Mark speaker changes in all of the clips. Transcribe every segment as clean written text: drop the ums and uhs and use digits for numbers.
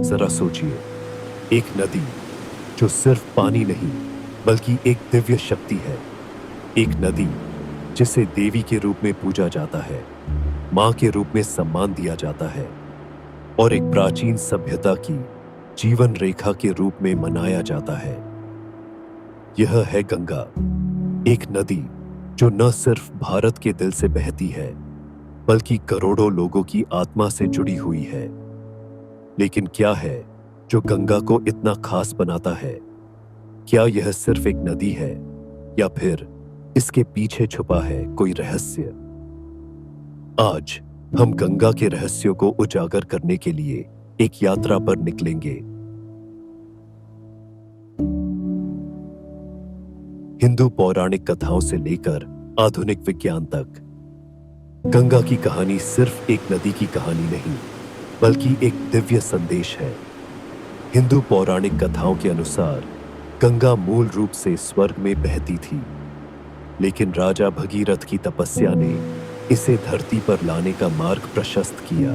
Speaker 1: जरा सोचिए, एक नदी जो सिर्फ पानी नहीं बल्कि एक दिव्य शक्ति है। एक नदी जिसे देवी के रूप में पूजा जाता है, मां के रूप में सम्मान दिया जाता है और एक प्राचीन सभ्यता की जीवन रेखा के रूप में मनाया जाता है। यह है गंगा, एक नदी जो न सिर्फ भारत के दिल से बहती है बल्कि करोड़ों लोगों की आत्मा से जुड़ी हुई है। लेकिन क्या है जो गंगा को इतना खास बनाता है? क्या यह सिर्फ एक नदी है या फिर इसके पीछे छुपा है कोई रहस्य? आज हम गंगा के रहस्यों को उजागर करने के लिए एक यात्रा पर निकलेंगे। हिंदू पौराणिक कथाओं से लेकर आधुनिक विज्ञान तक, गंगा की कहानी सिर्फ एक नदी की कहानी नहीं बल्कि एक दिव्य संदेश है। हिंदू पौराणिक कथाओं के अनुसार गंगा मूल रूप से स्वर्ग में बहती थी, लेकिन राजा भगीरथ की तपस्या ने इसे धरती पर लाने का मार्ग प्रशस्त किया।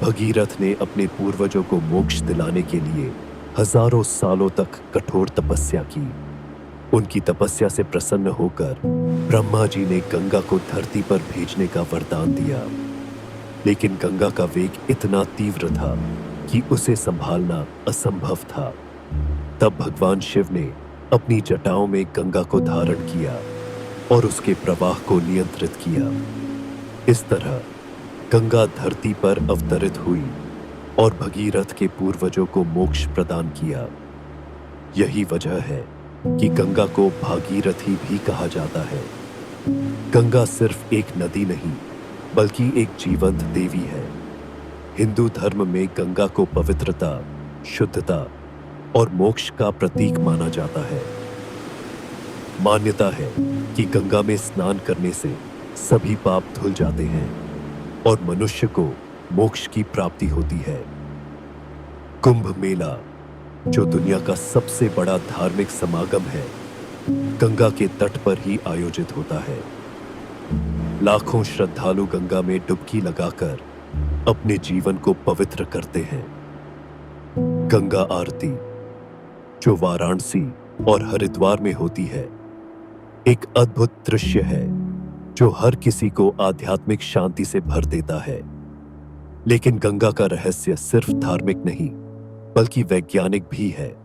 Speaker 1: भगीरथ ने अपने पूर्वजों को मोक्ष दिलाने के लिए हजारों सालों तक कठोर तपस्या की। उनकी तपस्या से प्रसन्न होकर ब्रह्मा जी ने गंगा को धरती पर भेजने का वरदान दिया। लेकिन गंगा का वेग इतना तीव्र था कि उसे संभालना असंभव था। तब भगवान शिव ने अपनी जटाओं में गंगा को धारण किया और उसके प्रवाह को नियंत्रित किया। इस तरह गंगा धरती पर अवतरित हुई और भगीरथ के पूर्वजों को मोक्ष प्रदान किया। यही वजह है कि गंगा को भागीरथी भी कहा जाता है। गंगा सिर्फ एक नदी नहीं बल्कि एक जीवंत देवी है। हिंदू धर्म में गंगा को पवित्रता, शुद्धता और मोक्ष का प्रतीक माना जाता है। मान्यता है कि गंगा में स्नान करने से सभी पाप धुल जाते हैं और मनुष्य को मोक्ष की प्राप्ति होती है। कुंभ मेला, जो दुनिया का सबसे बड़ा धार्मिक समागम है, गंगा के तट पर ही आयोजित होता है। लाखों श्रद्धालु गंगा में डुबकी लगाकर अपने जीवन को पवित्र करते हैं। गंगा आरती, जो वाराणसी और हरिद्वार में होती है, एक अद्भुत दृश्य है जो हर किसी को आध्यात्मिक शांति से भर देता है। लेकिन गंगा का रहस्य सिर्फ धार्मिक नहीं बल्कि वैज्ञानिक भी है।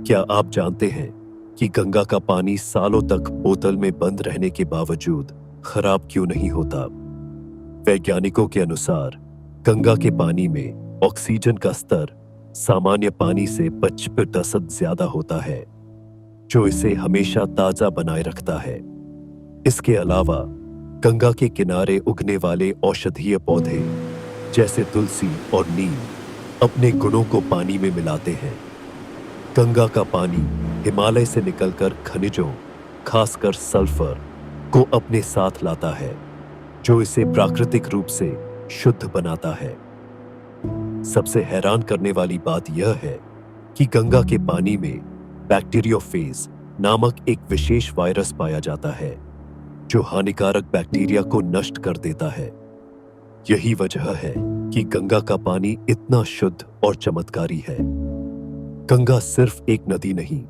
Speaker 1: क्या आप जानते हैं कि गंगा का पानी सालों तक बोतल में बंद रहने के बावजूद खराब क्यों नहीं होता? वैज्ञानिकों के अनुसार गंगा के पानी में ऑक्सीजन का स्तर सामान्य पानी से 50% ज्यादा होता है, जो इसे हमेशा ताजा बनाए रखता है। इसके अलावा गंगा के किनारे उगने वाले औषधीय पौधे जैसे तुलसी और नीम अपने गुणों को पानी में मिलाते हैं। गंगा का पानी हिमालय से निकलकर खनिजों, खासकर सल्फर को अपने साथ लाता है, जो इसे प्राकृतिक रूप से शुद्ध बनाता है। सबसे हैरान करने वाली बात यह है कि गंगा के पानी में बैक्टीरियोफेज नामक एक विशेष वायरस पाया जाता है, जो हानिकारक बैक्टीरिया को नष्ट कर देता है। यही वजह है कि गंगा का पानी इतना शुद्ध और चमत्कारी है। गंगा सिर्फ एक नदी नहीं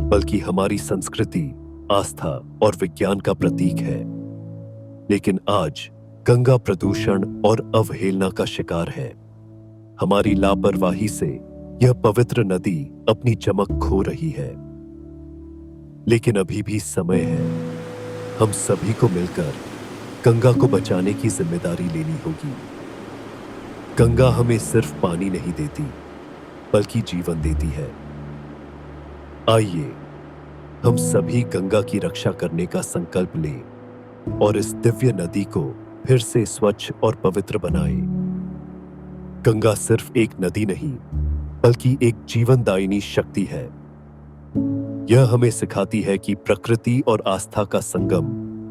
Speaker 1: बल्कि हमारी संस्कृति, आस्था और विज्ञान का प्रतीक है। लेकिन आज गंगा प्रदूषण और अवहेलना का शिकार है। हमारी लापरवाही से यह पवित्र नदी अपनी चमक खो रही है। लेकिन अभी भी समय है। हम सभी को मिलकर गंगा को बचाने की जिम्मेदारी लेनी होगी। गंगा हमें सिर्फ पानी नहीं देती बल्कि जीवन देती है। आइए हम सभी गंगा की रक्षा करने का संकल्प लें और इस दिव्य नदी को फिर से स्वच्छ और पवित्र बनाएं। गंगा सिर्फ एक नदी नहीं बल्कि एक जीवनदायिनी शक्ति है। यह हमें सिखाती है कि प्रकृति और आस्था का संगम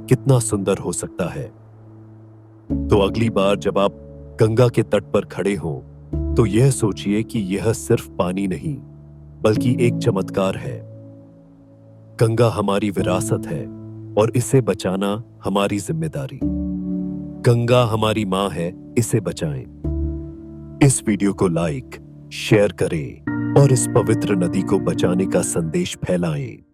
Speaker 1: कितना सुंदर हो सकता है। तो अगली बार जब आप गंगा के तट पर खड़े हों, तो यह सोचिए कि यह सिर्फ पानी नहीं बल्कि एक चमत्कार है। गंगा हमारी विरासत है और इसे बचाना हमारी जिम्मेदारी। गंगा हमारी मां है, इसे बचाएं। इस वीडियो को लाइक, शेयर करें और इस पवित्र नदी को बचाने का संदेश फैलाएं।